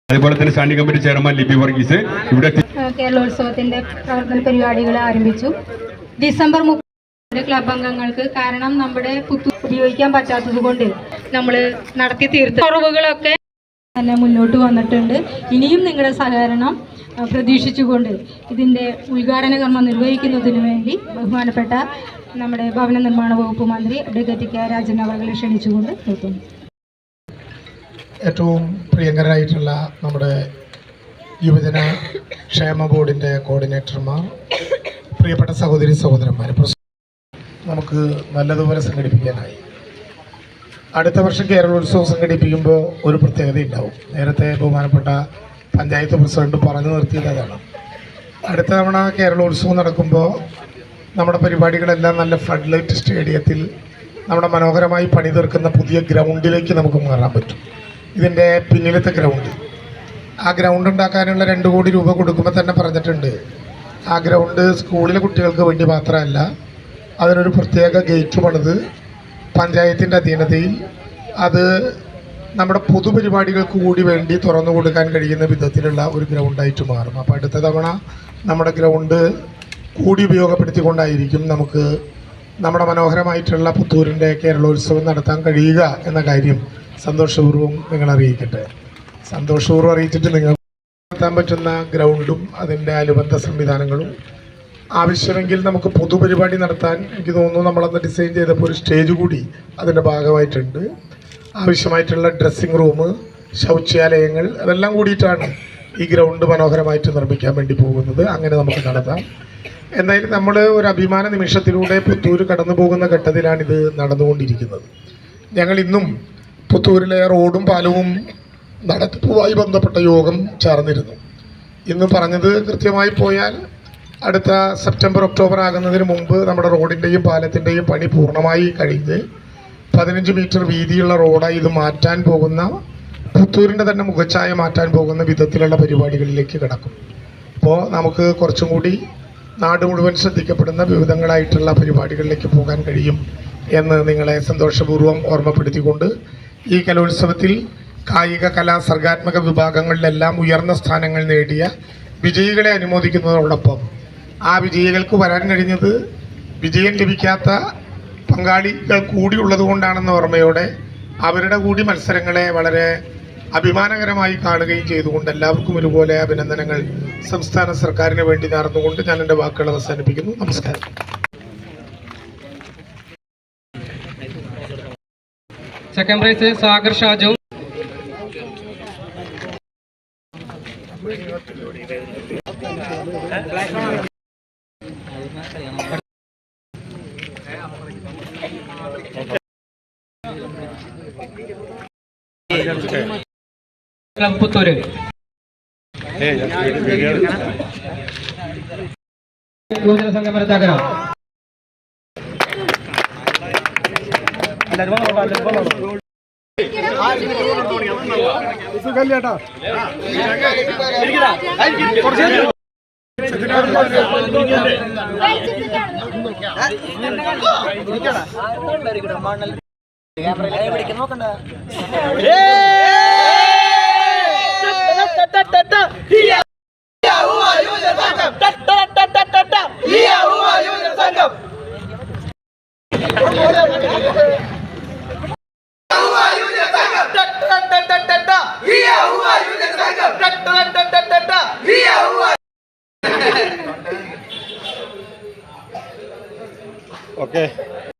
അതുപോലെ തന്നെ standing committee chairman Libi Varghese ഇവിടെ കേരളോത്സവത്തിന്റെ പ്രവർത്തന പരിപാടികൾ ആരംഭിച്ചു. ഡിസംബർ 30 ക്ലബ് അംഗങ്ങൾക്ക് കാരണം നമ്മുടെ ഉപയോഗിക്കാൻ പറ്റാത്തത് കൊണ്ട് നമ്മൾ നടത്തി തീർത്ത കുറവുകളൊക്കെ തന്നെ മുന്നോട്ട് വന്നിട്ടുണ്ട്. ഇനിയും നിങ്ങളുടെ സഹകരണം പ്രതീക്ഷിച്ചുകൊണ്ട് ഇതിൻ്റെ ഉദ്ഘാടന കർമ്മം നിർവഹിക്കുന്നതിന് വേണ്ടി ബഹുമാനപ്പെട്ട നമ്മുടെ ഭവന നിർമ്മാണ വകുപ്പ് മന്ത്രി അഡ്വക്കേറ്റ് കെ രാജൻ അവരെ ക്ഷണിച്ചുകൊണ്ട് നിർത്തുന്നു. ഏറ്റവും പ്രിയങ്കരായിട്ടുള്ള നമ്മുടെ യുവജന ക്ഷേമ ബോർഡിൻ്റെ കോർഡിനേറ്റർമാർ, പ്രിയപ്പെട്ട സഹോദരി സഹോദരന്മാർ, നമുക്ക് നല്ലതുപോലെ സംഘടിപ്പിക്കാനായി. അടുത്ത വർഷം കേരളോത്സവം സംഘടിപ്പിക്കുമ്പോൾ ഒരു പ്രത്യേകത ഉണ്ടാവും. നേരത്തെ ബഹുമാനപ്പെട്ട പഞ്ചായത്ത് പ്രസിഡന്റ് പറഞ്ഞു നിർത്തിയത് അതാണ്. അടുത്ത തവണ കേരളോത്സവം നടക്കുമ്പോൾ നമ്മുടെ പരിപാടികളെല്ലാം നല്ല ഫ്ലഡ് ലൈറ്റ് സ്റ്റേഡിയത്തിൽ നമ്മുടെ മനോഹരമായി പണി തീർക്കുന്ന പുതിയ ഗ്രൗണ്ടിലേക്ക് നമുക്ക് മാറാൻ പറ്റും. ഇതിൻ്റെ പിന്നിലത്തെ ഗ്രൗണ്ട്, ആ ഗ്രൗണ്ട് ഉണ്ടാക്കാനുള്ള 2 കോടി രൂപ കൊടുക്കുമ്പോൾ തന്നെ പറഞ്ഞിട്ടുണ്ട്. ആ ഗ്രൗണ്ട് സ്കൂളിലെ കുട്ടികൾക്ക് വേണ്ടി മാത്രമല്ല, അതിനൊരു പ്രത്യേക ഗേറ്റ് പണിത് പഞ്ചായത്തിൻ്റെ അധീനതയിൽ അത് നമ്മുടെ പൊതുപരിപാടികൾക്ക് കൂടി വേണ്ടി തുറന്നു കൊടുക്കാൻ കഴിയുന്ന വിധത്തിലുള്ള ഒരു ഗ്രൗണ്ടായിട്ട് മാറും. അപ്പോൾ അടുത്ത തവണ നമ്മുടെ ഗ്രൗണ്ട് കൂടി ഉപയോഗപ്പെടുത്തിക്കൊണ്ടായിരിക്കും നമുക്ക് നമ്മുടെ മനോഹരമായിട്ടുള്ള പുത്തൂരിൻ്റെ കേരളോത്സവം നടത്താൻ കഴിയുക എന്ന കാര്യം സന്തോഷപൂർവ്വം നിങ്ങൾ അറിയിക്കട്ടെ. സന്തോഷപൂർവ്വം അറിയിച്ചിട്ട് നിങ്ങൾ നടത്താൻ പറ്റുന്ന ഗ്രൗണ്ടും അതിൻ്റെ അനുബന്ധ സംവിധാനങ്ങളും ആവശ്യമെങ്കിൽ നമുക്ക് പൊതുപരിപാടി നടത്താൻ എനിക്ക് തോന്നുന്നു നമ്മളന്ന് ഡിസൈൻ ചെയ്തപ്പോൾ ഒരു സ്റ്റേജ് കൂടി അതിൻ്റെ ഭാഗമായിട്ടുണ്ട്. ആവശ്യമായിട്ടുള്ള ഡ്രസ്സിംഗ് റൂം, ശൗചാലയങ്ങൾ, അതെല്ലാം കൂടിയിട്ടാണ് ഈ ഗ്രൗണ്ട് മനോഹരമായിട്ട് നിർമ്മിക്കാൻ വേണ്ടി പോകുന്നത്. അങ്ങനെ നമുക്ക് നടത്താം. എന്തായാലും നമ്മൾ ഒരു അഭിമാന നിമിഷത്തിലൂടെ പുത്തൂർ കടന്നു പോകുന്ന ഘട്ടത്തിലാണിത് നടന്നുകൊണ്ടിരിക്കുന്നത്. ഞങ്ങൾ ഇന്നും പുത്തൂരിലെ റോഡും പാലവും നടത്തിപ്പുമായി ബന്ധപ്പെട്ട യോഗം ചേർന്നിരുന്നു. ഇന്ന് പറഞ്ഞത് കൃത്യമായി പോയാൽ അടുത്ത സെപ്റ്റംബർ ഒക്ടോബർ ആകുന്നതിന് മുമ്പ് നമ്മുടെ റോഡിൻ്റെയും പാലത്തിൻ്റെയും പണി പൂർണ്ണമായി കഴിഞ്ഞ് 15 മീറ്റർ വീതിയുള്ള റോഡായി ഇത് മാറ്റാൻ പോകുന്ന, പുത്തൂരിൻ്റെ തന്നെ മുഖച്ഛായ മാറ്റാൻ പോകുന്ന വിധത്തിലുള്ള പരിപാടികളിലേക്ക് കിടക്കും. അപ്പോൾ നമുക്ക് കുറച്ചും കൂടി നാട് മുഴുവൻ ശ്രദ്ധിക്കപ്പെടുന്ന വിവിധങ്ങളായിട്ടുള്ള പരിപാടികളിലേക്ക് പോകാൻ കഴിയും എന്ന് നിങ്ങളെ സന്തോഷപൂർവ്വം ഓർമ്മപ്പെടുത്തിക്കൊണ്ട് ഈ കലോത്സവത്തിൽ കായിക കലാ സർഗാത്മക വിഭാഗങ്ങളിലെല്ലാം ഉയർന്ന സ്ഥാനങ്ങൾ നേടിയ വിജയികളെ അനുമോദിക്കുന്നതോടൊപ്പം ആ വിജയികൾക്ക് വരാൻ കഴിഞ്ഞത് വിജയം ലഭിക്കാത്ത പങ്കാളികൾ കൂടിയുള്ളത് കൊണ്ടാണെന്ന ഓർമ്മയോടെ അവരുടെ കൂടി മത്സരങ്ങളെ വളരെ അഭിമാനകരമായി കാണുകയും ചെയ്തുകൊണ്ട് എല്ലാവർക്കും ഒരുപോലെ അഭിനന്ദനങ്ങൾ സംസ്ഥാന സർക്കാരിന് വേണ്ടി നേർന്നുകൊണ്ട് ഞാൻ എൻ്റെ വാക്കുകൾ അവസാനിപ്പിക്കുന്നു. നമസ്കാരം. Second prize Sagar Shaju. Club Puthur. യുവജന സംഘം തകരാം. ഓക്കെ.